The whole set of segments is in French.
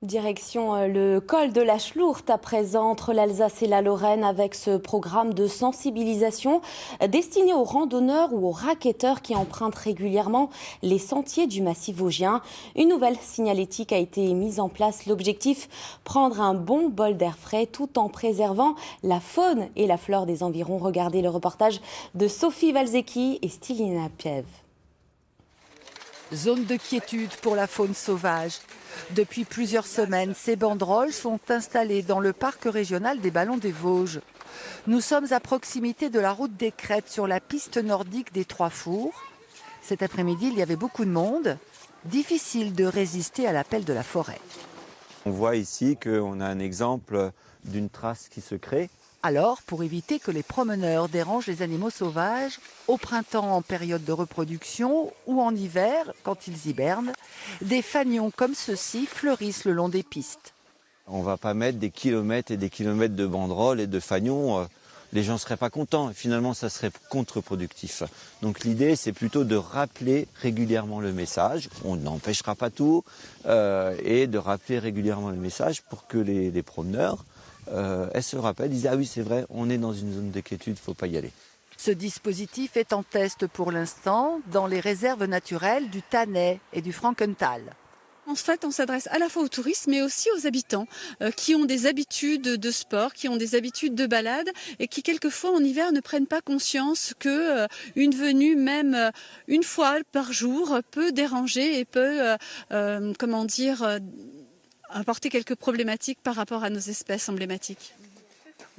Direction le col de la Schlourte à présent entre l'Alsace et la Lorraine avec ce programme de sensibilisation destiné aux randonneurs ou aux racketteurs qui empruntent régulièrement les sentiers du massif vosgien. Une nouvelle signalétique a été mise en place. L'objectif, prendre un bon bol d'air frais tout en préservant la faune et la flore des environs. Regardez le reportage de Sophie Valzecki et Stylina Piev. Zone de quiétude pour la faune sauvage. Depuis plusieurs semaines, ces banderoles sont installées dans le parc régional des Ballons des Vosges. Nous sommes à proximité de la route des Crêtes sur la piste nordique des Trois Fours. Cet après-midi, il y avait beaucoup de monde. Difficile de résister à l'appel de la forêt. On voit ici qu'on a un exemple d'une trace qui se crée. Alors, pour éviter que les promeneurs dérangent les animaux sauvages, au printemps en période de reproduction ou en hiver quand ils hibernent, des fanions comme ceux-ci fleurissent le long des pistes. On ne va pas mettre des kilomètres et des kilomètres de banderoles et de fanions. Les gens ne seraient pas contents et finalement ça serait contre-productif. Donc l'idée c'est plutôt de rappeler régulièrement le message. On n'empêchera pas tout et de rappeler régulièrement le message pour que les promeneurs elles se rappellent, disent « Ah oui, c'est vrai, on est dans une zone de quiétude, il ne faut pas y aller ». Ce dispositif est en test pour l'instant dans les réserves naturelles du Tannay et du Frankenthal. En fait, on s'adresse à la fois aux touristes, mais aussi aux habitants qui ont des habitudes de sport, qui ont des habitudes de balade et qui, quelquefois, en hiver, ne prennent pas conscience que une venue, même une fois par jour, peut déranger et peut, apporter quelques problématiques par rapport à nos espèces emblématiques.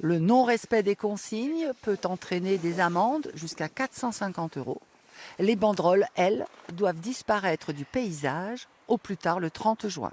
Le non-respect des consignes peut entraîner des amendes jusqu'à 450 €. Les banderoles, elles, doivent disparaître du paysage au plus tard le 30 juin.